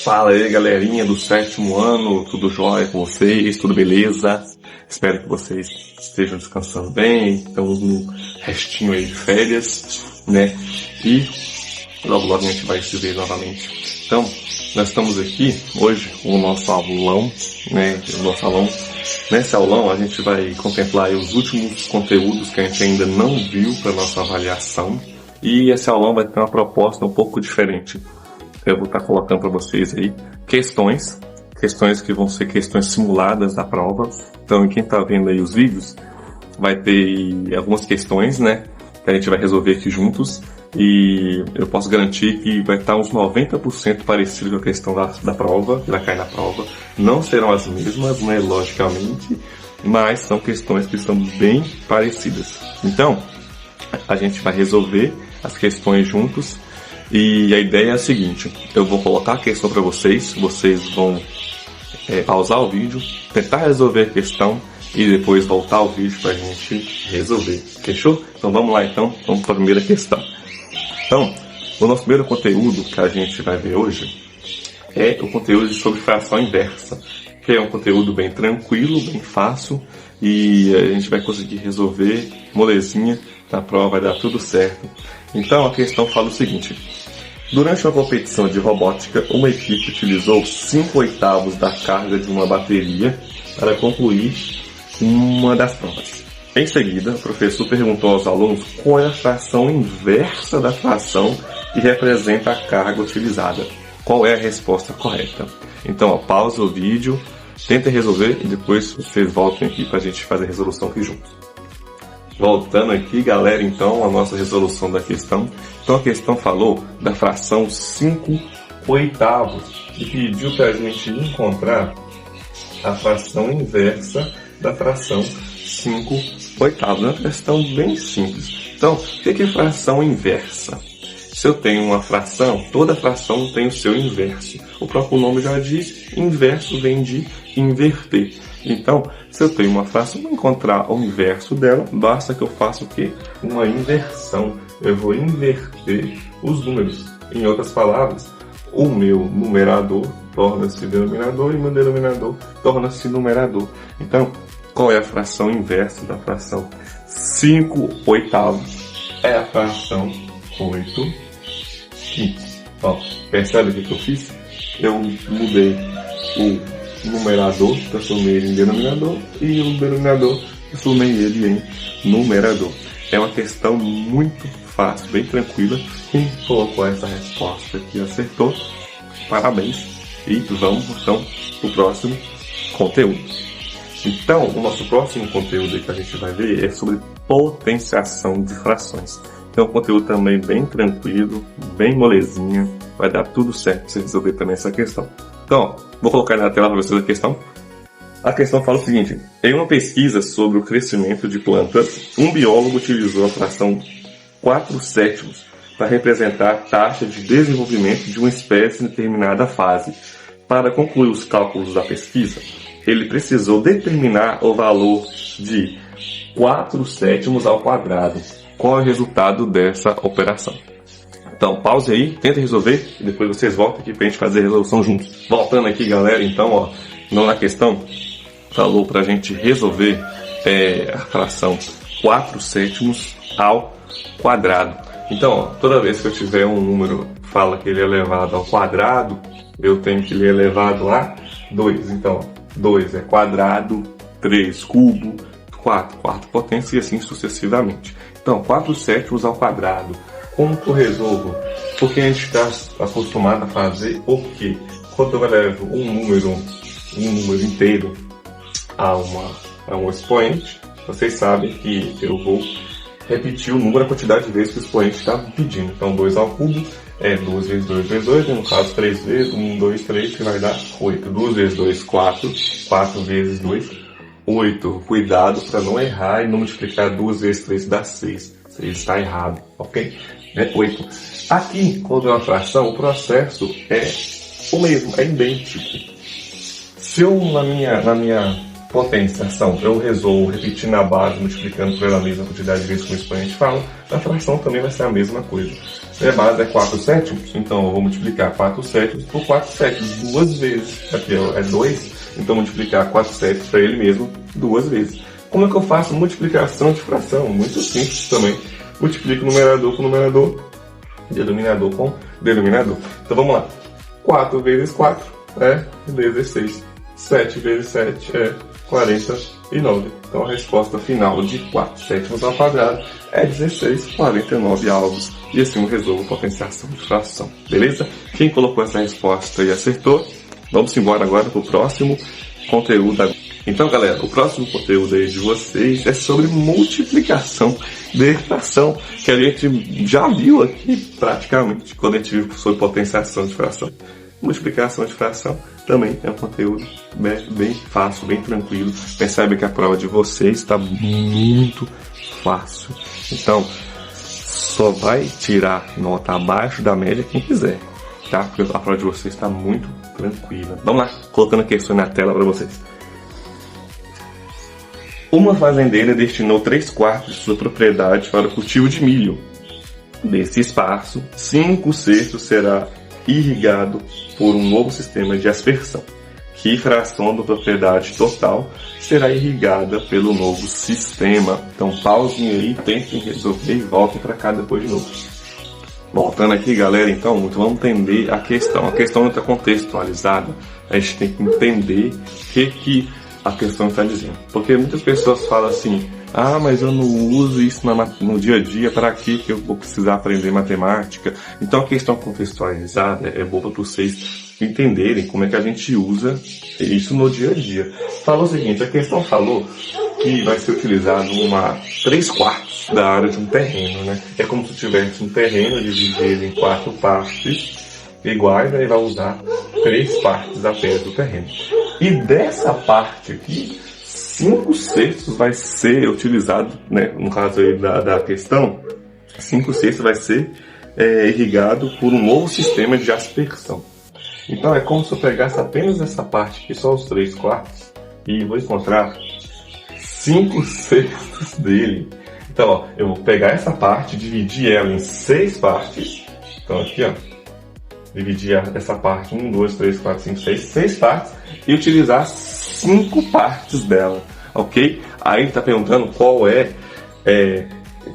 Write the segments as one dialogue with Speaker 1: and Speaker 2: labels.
Speaker 1: Fala aí, galerinha do 7º ano, tudo jóia com vocês? Tudo beleza? Espero que vocês estejam descansando bem, estamos no restinho aí de férias, né? E logo a gente vai se ver novamente. Então, nós estamos aqui hoje com o nosso aulão, né? Nesse aulão a gente vai contemplar aí os últimos conteúdos que a gente ainda não viu para nossa avaliação. E esse aulão vai ter uma proposta um pouco diferente. Eu vou estar colocando para vocês aí questões que vão ser questões simuladas da prova. Então, quem está vendo aí os vídeos, vai ter algumas questões, né, que a gente vai resolver aqui juntos. E eu posso garantir que vai estar uns 90% parecido com a questão da prova, que vai cair na prova. Não serão as mesmas, né, logicamente, mas são questões que são bem parecidas. Então, a gente vai resolver as questões juntos. E a ideia é a seguinte: eu vou colocar a questão para vocês vão pausar o vídeo, tentar resolver a questão e depois voltar ao vídeo para a gente resolver. Fechou? Então vamos lá então, vamos para a primeira questão. Então, o nosso primeiro conteúdo que a gente vai ver hoje é o conteúdo sobre fração inversa, que é um conteúdo bem tranquilo, bem fácil, e a gente vai conseguir resolver molezinha na prova, vai dar tudo certo. Então a questão fala o seguinte: durante uma competição de robótica, uma equipe utilizou 5/8 da carga de uma bateria para concluir uma das provas. Em seguida, o professor perguntou aos alunos qual é a fração inversa da fração que representa a carga utilizada. Qual é a resposta correta? Então, pausa o vídeo, tentem resolver e depois vocês voltem aqui para a gente fazer a resolução aqui juntos. Voltando aqui, galera, então, a nossa resolução da questão. Então, a questão falou da fração 5/8 e pediu para a gente encontrar a fração inversa da fração 5/8. É uma questão bem simples. Então, o que é fração inversa? Se eu tenho uma fração, toda fração tem o seu inverso. O próprio nome já diz, inverso vem de inverter. Então, se eu tenho uma fração, vou encontrar o inverso dela, basta que eu faça o quê? Uma inversão. Eu vou inverter os números. Em outras palavras, o meu numerador torna-se denominador e o meu denominador torna-se numerador. Então, qual é a fração inversa da fração 5/8? É a fração 8/5. Ó, percebe o que eu fiz? Eu mudei o numerador, transformei ele em denominador, e o denominador, transformei ele em numerador. É uma questão muito fácil, bem tranquila. Quem colocou essa resposta aqui acertou, parabéns. E vamos então para o próximo conteúdo. Então, o nosso próximo conteúdo que a gente vai ver é sobre potenciação de frações. Então, um conteúdo também bem tranquilo, bem molezinha, vai dar tudo certo para você resolver também essa questão. Então, vou colocar na tela para vocês a questão. A questão fala o seguinte: em uma pesquisa sobre o crescimento de plantas, um biólogo utilizou a fração 4/7 para representar a taxa de desenvolvimento de uma espécie em determinada fase. Para concluir os cálculos da pesquisa, ele precisou determinar o valor de 4/7 ao quadrado. Qual é o resultado dessa operação? Então, pause aí, tenta resolver e depois vocês voltam aqui pra gente fazer a resolução juntos. Voltando aqui, galera, então, ó, na questão, falou pra gente resolver a fração 4/7 ao quadrado. Então, ó, toda vez que eu tiver um número que fala que ele é elevado ao quadrado, eu tenho que ele é elevado a 2. Então, 2 é quadrado, 3 cubo, 4 quarta potência e assim sucessivamente. Então, 4/7 ao quadrado. Como que eu resolvo? Porque a gente está acostumado a fazer o quê? Quando eu levo um número inteiro a um expoente, vocês sabem que eu vou repetir o número, a quantidade de vezes que o expoente está pedindo. Então, 2 ao cubo é 2 vezes 2 vezes 2, no caso 3 vezes, 1, 2, 3, que vai dar 8. 2 vezes 2, 4, 4 vezes 2, 8. Cuidado para não errar e não multiplicar 2 vezes 3 dá 6. 6 está errado, ok? É 8. Aqui, quando é uma fração, o processo é o mesmo, é idêntico. Se eu, na minha potenciação, eu resolvo repetindo a base, multiplicando pela mesma quantidade de vezes que o expoente fala, a fração também vai ser a mesma coisa. A base é 4 sétimos, então eu vou multiplicar 4 sétimos por 4 sétimos duas vezes. Aqui é 2, então multiplicar 4 sétimos para ele mesmo duas vezes. Como é que eu faço multiplicação de fração? Muito simples também. Multiplico numerador com numerador, denominador com denominador. Então vamos lá. 4 vezes 4 é 16. 7 vezes 7 é 49. Então a resposta final de 4 sétimos ao quadrado é 16,49 avos. E assim eu resolvo potenciação de fração. Beleza? Quem colocou essa resposta e acertou, vamos embora agora para o próximo conteúdo. Então, galera, o próximo conteúdo aí de vocês é sobre multiplicação de fração, que a gente já viu aqui praticamente quando a gente viu sobre potenciação de fração. Multiplicação de fração também é um conteúdo bem fácil, bem tranquilo. Percebe que a prova de vocês está muito fácil. Então, só vai tirar nota abaixo da média quem quiser, tá? Porque a prova de vocês está muito tranquila. Vamos lá, colocando a questão na tela para vocês. Uma fazendeira destinou 3/4 de sua propriedade para o cultivo de milho. Desse espaço, 5/6 será irrigado por um novo sistema de aspersão. Que fração da propriedade total será irrigada pelo novo sistema? Então pausem aí, tentem resolver e voltem para cá depois de novo. Voltando aqui, galera, então vamos entender a questão. A questão não está contextualizada, a gente tem que entender o que a questão está dizendo. Porque muitas pessoas falam assim, mas eu não uso isso no dia a dia, para que eu vou precisar aprender matemática? Então a questão contextualizada é boa para vocês entenderem como é que a gente usa isso no dia a dia. Falou o seguinte, a questão falou que vai ser utilizado 3/4 da área de um terreno, né? É como se tivesse um terreno dividido em 4 partes iguais, aí vai usar 3 partes apenas do terreno. E dessa parte aqui, 5/6 vai ser utilizado, né? No caso aí da questão, 5/6 vai ser irrigado por um novo sistema de aspersão. Então é como se eu pegasse apenas essa parte aqui, só os 3/4, e vou encontrar 5/6 dele. Então, ó, eu vou pegar essa parte, dividir ela em 6 partes. Então aqui, ó, dividir essa parte, 1, 2, 3, 4, 5, 6 partes, e utilizar 5 partes dela, ok? Aí está perguntando qual o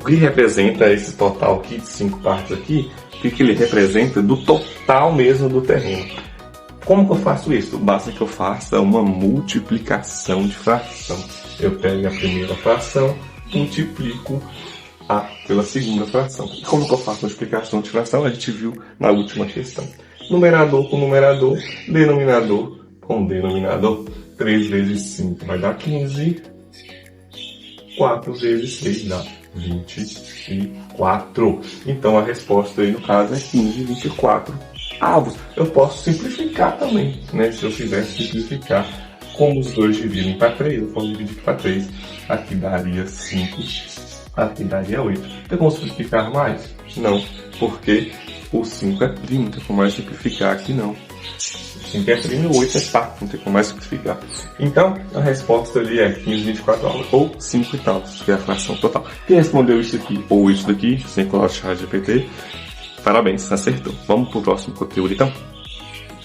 Speaker 1: que representa esse total aqui de 5 partes aqui, o que ele representa do total mesmo do terreno. Como que eu faço isso? Basta que eu faça uma multiplicação de fração. Eu pego a primeira fração, multiplico pela segunda fração. E como que eu faço a multiplicação de fração? A gente viu na última questão. Numerador com numerador, denominador com denominador. 3 vezes 5 vai dar 15. 4 vezes 6 dá 24. Então a resposta aí no caso é 15, 24 avos. Eu posso simplificar também, né? Se eu quisesse simplificar, como os dois dividem para 3, eu posso dividir para 3. Aqui daria 5, aqui daria 8. Tem como simplificar mais? Não, porque o 5 é primo, não tem como mais simplificar aqui não. O 5 é primo e o 8 é par, não tem como mais simplificar. Então, a resposta ali é 15, 24 avos, ou 5 e tal, que é a fração total. Quem respondeu isso aqui ou isso daqui, sem colar o chat GPT, parabéns, acertou. Vamos para o próximo conteúdo então?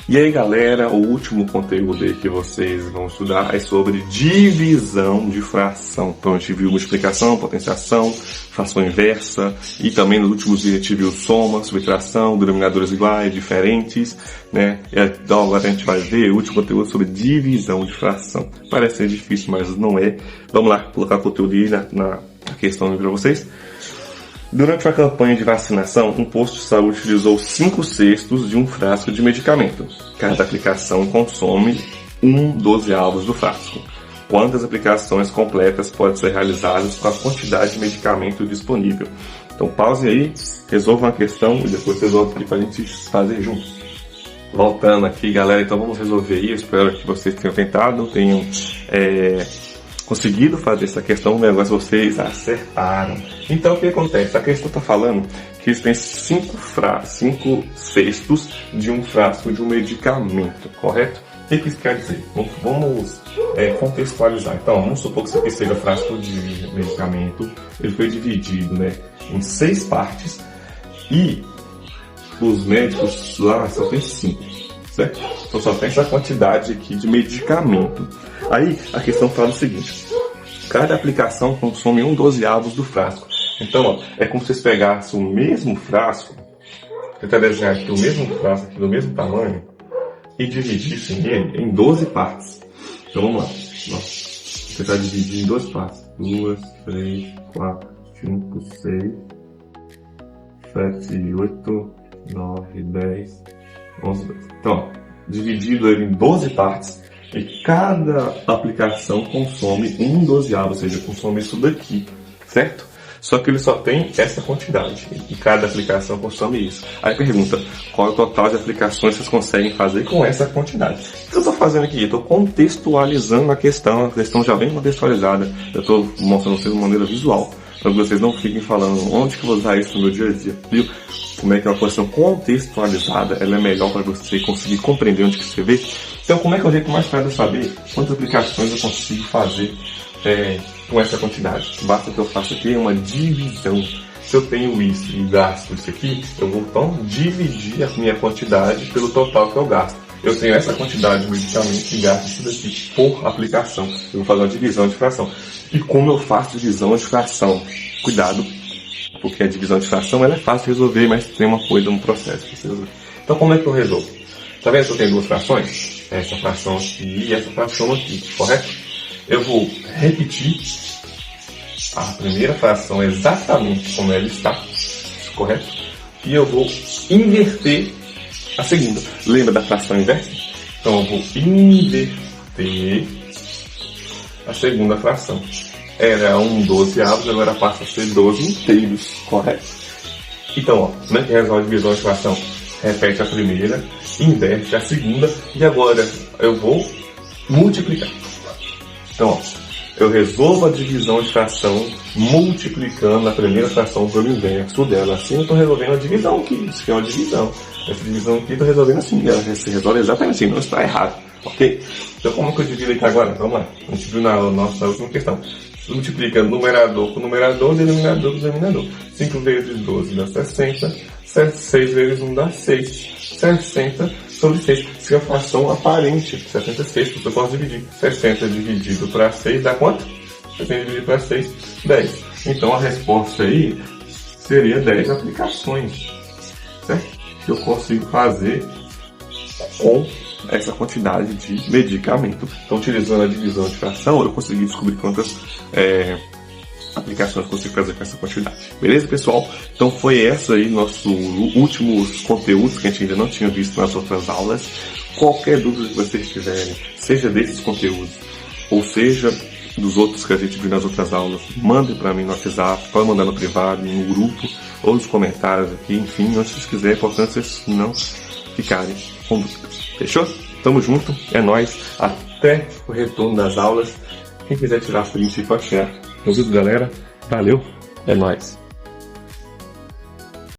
Speaker 1: E aí, galera, o último conteúdo aí que vocês vão estudar é sobre divisão de fração. Então a gente viu multiplicação, potenciação, fração inversa, e também nos últimos dias a gente viu soma, subtração, denominadores iguais, diferentes, né? Então agora a gente vai ver o último conteúdo sobre divisão de fração. Parece ser difícil, mas não é. Vamos lá, colocar o conteúdo aí na questão para vocês. Durante uma campanha de vacinação, um posto de saúde utilizou 5/6 de um frasco de medicamento. Cada aplicação consome 12avos do frasco. Quantas aplicações completas podem ser realizadas com a quantidade de medicamento disponível? Então pause aí, resolvam a questão e depois resolvam aqui para a gente fazer juntos. Voltando aqui, galera, então vamos resolver aí. Eu espero que vocês tenham tentado, tenham conseguido fazer essa questão, o negócio vocês acertaram. Então o que acontece? A questão está falando que eles têm 5/6 de um frasco de um medicamento, correto? O que isso quer dizer? Vamos contextualizar. Então vamos supor que isso aqui seja frasco de medicamento, ele foi dividido, né, em 6 partes, e os médicos lá só tem 5, certo? Então só tem essa quantidade aqui de medicamento. Aí a questão fala o seguinte: cada aplicação consome 1/12 do frasco. Então, ó, é como se vocês pegassem o mesmo frasco, tentar desenhar aqui o mesmo frasco, aqui do mesmo tamanho, e dividissem ele em 12 partes. Então vamos lá. Vou tentar dividir em 12 partes. 2, 3, 4, 5, 6, 7, 8, 9, 10, 11, 12. Então, ó, dividido ele em 12 partes, e cada aplicação consome 1/12, ou seja, consome isso daqui, certo? Só que ele só tem essa quantidade, e cada aplicação consome isso. Aí pergunta, qual é o total de aplicações que vocês conseguem fazer com essa quantidade? O que eu estou fazendo aqui? Eu estou contextualizando a questão já vem contextualizada, eu estou mostrando vocês de maneira visual, para que vocês não fiquem falando onde que eu vou usar isso no meu dia a dia, viu? Como é que é uma questão contextualizada, ela é melhor para você conseguir compreender onde que você vê. Então, como é que é o jeito mais fácil de saber quantas aplicações eu consigo fazer com essa quantidade? Basta que eu faça aqui uma divisão. Se eu tenho isso e gasto isso aqui, eu vou então dividir a minha quantidade pelo total que eu gasto. Eu tenho essa quantidade de medicamento e gasto isso daqui por aplicação. Eu vou fazer uma divisão de fração. E como eu faço divisão de fração? Cuidado, porque a divisão de fração ela é fácil de resolver, mas tem uma coisa, um processo para você resolver. Então como é que eu resolvo? Tá vendo que eu tenho duas frações? Essa fração aqui e essa fração aqui, correto? Eu vou repetir a primeira fração exatamente como ela está, correto? E eu vou inverter a segunda. Lembra da fração inversa? Então eu vou inverter a segunda fração. Era 1/12, agora passa a ser 12 inteiros, correto? Então, ó, como é que resolve a divisão de fração? Repete a primeira, inverte a segunda e agora eu vou multiplicar. Então, ó, eu resolvo a divisão de fração multiplicando a primeira fração pelo inverso dela. Assim eu estou resolvendo a divisão aqui. Isso aqui é uma divisão. Essa divisão aqui eu estou resolvendo assim. Ela se resolve exatamente assim, não está errado. Ok? Então como que eu divido aqui agora? Vamos lá. A gente viu na nossa última questão. Multiplica numerador com numerador, denominador com denominador. 5 vezes 12 dá 60. 6 vezes 1 dá 6. 60 sobre 6. Isso é a fração aparente. 66, você pode dividir. 60 dividido para 6 dá quanto? 60 dividido para 6, 10. Então a resposta aí seria 10 aplicações. Certo? Que eu consigo fazer com essa quantidade de medicamento. Então, utilizando a divisão de fração, eu consegui descobrir quantas aplicações eu consigo fazer com essa quantidade. Beleza, pessoal? Então, foi essa aí nossos últimos conteúdos que a gente ainda não tinha visto nas outras aulas. Qualquer dúvida que vocês tiverem, seja desses conteúdos, ou seja dos outros que a gente viu nas outras aulas, mandem para mim no WhatsApp, pode mandar no privado, no grupo, ou nos comentários aqui, enfim, onde vocês quiserem, é importante vocês não ficarem com dúvidas. Fechou? Tamo junto, é nóis, até o retorno das aulas. Quem quiser tirar print pode tirar. Ouvido, galera? Valeu, é nóis.